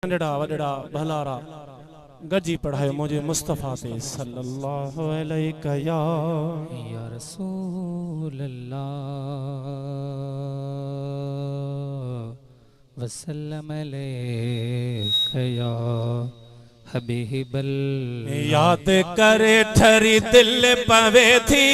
नंढड़ा वॾड़ा भलारा गजी पढ़ायो मुझे मुस्तफ़ा ते सल्लल्लाहु अलैहि या रसूल अल्लाह वसल्लम अलैका या हबीबल। याद करे ठरी दिल पवे थी,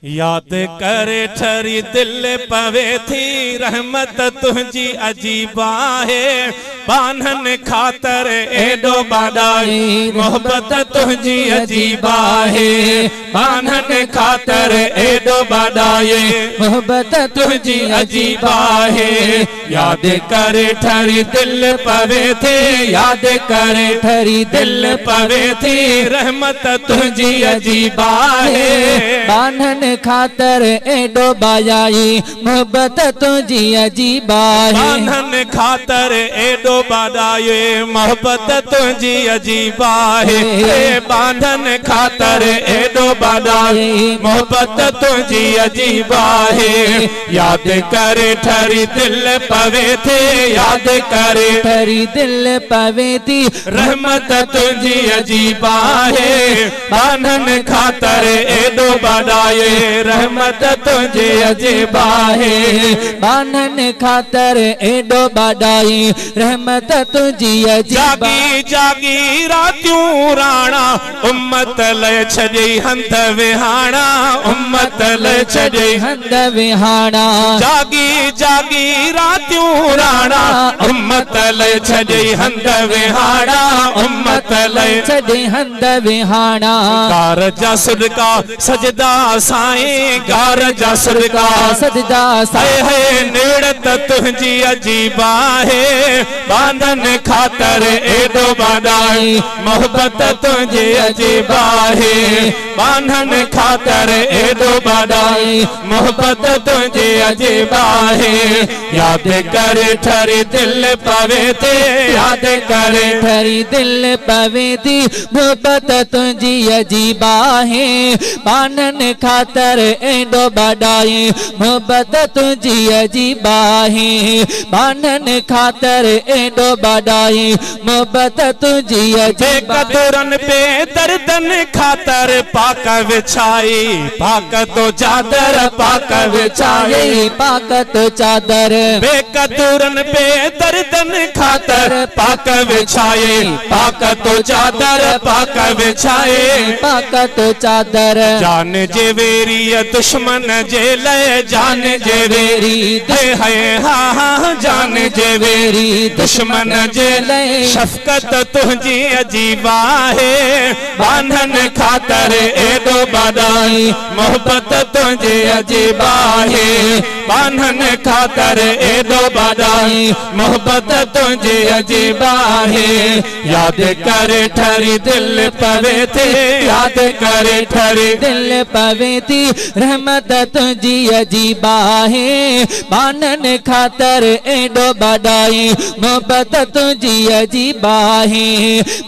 याद करे ठरी दिल पवे थी, रहमत तुझी अजीबा है बानन खातर एडो बाडाई, मोहब्बत तुझी अजीबा है बानन खातर एडो बाडाई, मोहब्बत तुझी अजीबा है। याद करे ठरी दिल पवे थी, याद करे ठरी दिल पवे थी, रहमत तुझी अजीबा है बानन खातर एडो बाजाई, मोहब्बत तुझी अजीबा है बानन खातर एडो बाडाए, मोहब्बत तुझी अजीबा है बांधन खातर एडो बाडाए, मोहब्बत तुझी अजीबा है। याद करे ठरी दिल पवे थे, याद करे ठरी दिल पवे थी, रहमत तुझी अजीबा है बांधन खातर एडो बाडाए, रहमत तुझे अजीबा है बानन खातर एडो बाडाई, रहमत तुझी अजीबा। जागी जागी रातियूं राणा उम्मत ले छॾे हंध विहाणा, उम्मत ले छॾे हंध विहाणा, जागी जागी रातियूं राणा उम्मत ले छॾे हंध विहाणा, उम्मत ले छॾे हंध विहाणा। गार जा सदका सजदा साईं, गार जा सदका सजदा साईं है नेड़त तुझी अजीबा है बांधन खातर एडो बाडाई, मोहब्बत तुझे अजीबा है बांधन खातर एडो बाडाई, मोहब्बत तुझे अजीबा है। याद करे ठरी दिल पवे थे, याद करे ठरी दिल पवे थी, मोहब्बत तुझी अजीबा है बानन खातर एडो बाडाई, मोहब्बत तुझी अजीबा है बानन खातर एडो बाडाई, मोहब्बत तुझी अजीबा। कतरन पे दर्दन खातर पाक विछाई, पाक तो चादर पाक विछाई, पाक तो चादर बेकतरन पे दर्दन खातर पाक विछाई, पाक तो चादर पाक विछाई, पाक तो चादर। जान जे वेरी दुश्मन जे ले, जान जे वेरी है हा हा, जान जे वेरी दुश्मन जे ले, शफकत तुझी अजीबा है बांधन खातर एडो बाडाई, मोहब्बत तुझे अजीबा है बांधन खातर एडो बाडाई, मोहब्बत तुझे अजीबा है। याद करे ठरी दिल पवे थे, याद करे ठरी दिल पवे थी, रहमत तुझी अजीबा है बानन खातर एडो बाडाई, मोहब्बत तुझी अजीबा है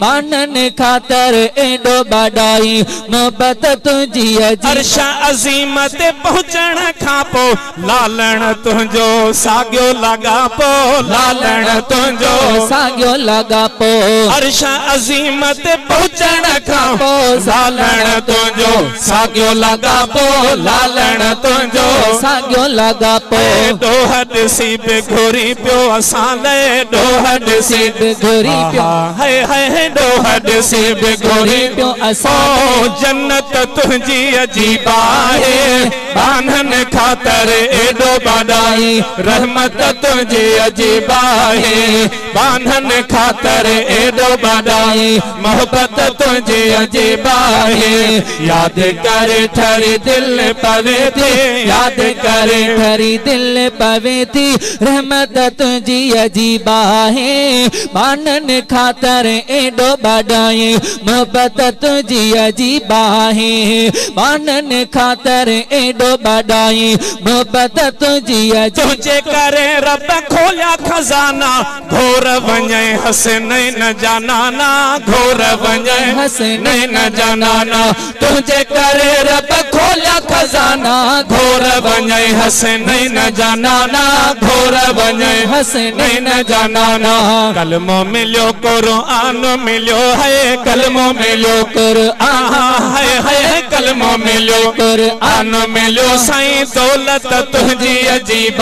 बानन खातर एडो बाडाई, मोहब्बत तुझी अजीबा। अर्श अज़ीम ते पहुंचण खां पोइ लालण तुंहिंजो साॻियो लॻा पो, लालण तुंहिंजो साॻियो लॻा पो। अर्श अज़ीम ते पहुंचण खां पोइ लालण तुंहिंजो साॻियो लॻा पो, लालण तुंहिंजो साॻियो लॻा पो। ॾोह ॾिसी बि घुरी पियो असां लाइ, ॾोह ॾिसी बि घुरी पियो है ॾोह ॾिसी बि घुरी पियो असां। जन्नत तुझी अजीबा है बानन खातर एडो बाडाई, रहमत तुझे अजीबा है बानन खातर एडो बाडाई, मोहब्बत तुझे अजीबा है। याद करे ठरी दिल पवे थी, याद करे ठरी दिल पवे थी, रहमत तुझी अजीबा है बानन खातर एडो बाडाई, मोहब्बत तुझी अजीबा है बानन खातर एडो बड़ाई मोहब्बत तुझी अजीब तुझे करे रब खोलिया खजाना घोर वञे हसनैन जानाना घोर वञे हसनैन जानाना तुझे करे रब खोलिया खजाना घोर वञे हसनैन जानाना घोर वञे हसनैन जानाना कलमो मिलियो कुरान मिलियो है कलमो मिलियो कुरान है कलमो मिलियो कुरान मिलियो साईं दौलत तुझी अजीब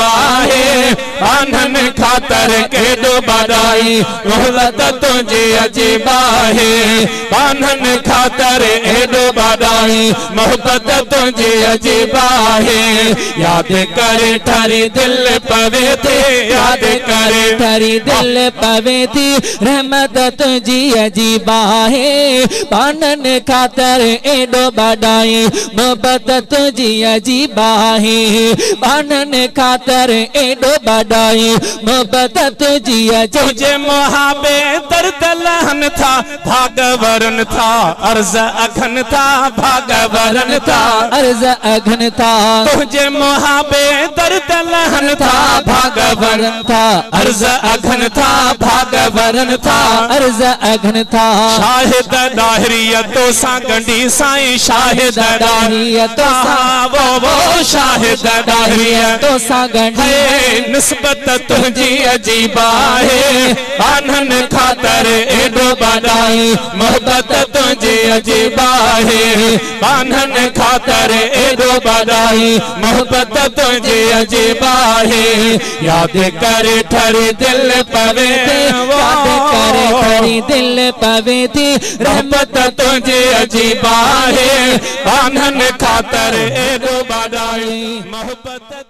है आनन खातर केॾो बड़ाई दौलत तुझी अजीब है आनन खातर एॾो बड़ाई मोहब्बत तुझी अजीब है याद करे ठरी दिल पवे थे याद करे ठरी दिल पवे थी रहमत तुझी अजीब है बानन खातर एडो बड़ाई मोहब्बत तुझी अजीब है बानन खातर एडो बड़ाई मोहब्बत तुझी अजीब तुझे मोहाबे दर्द लहन था भागवरन था अर्ज अघन था भागवरन था अर्ज अघन था तुझे मोहाबे दर्द लहन था भागवरन था अर्ज अघन था भागवरन था अर्ज अघन था शाहिद दाहरियतो सा गंडी साईं शाहिद दाहरियतो सा वो शाहिद दाहरियतो सा गंडी है निस्बत तुझी अजीब है आनन खातर एडो बड़ाई मोहब्बत तुझी अजीब है आनन खातर एडो बड़ाई मोहब्बत तुझी अजीब है याद करे ठरी दिल पवे याद करे ठरी दिल पवे थी रहमत तुझे अजीब है आनन खातर एडो बड़ाई मोहब्बत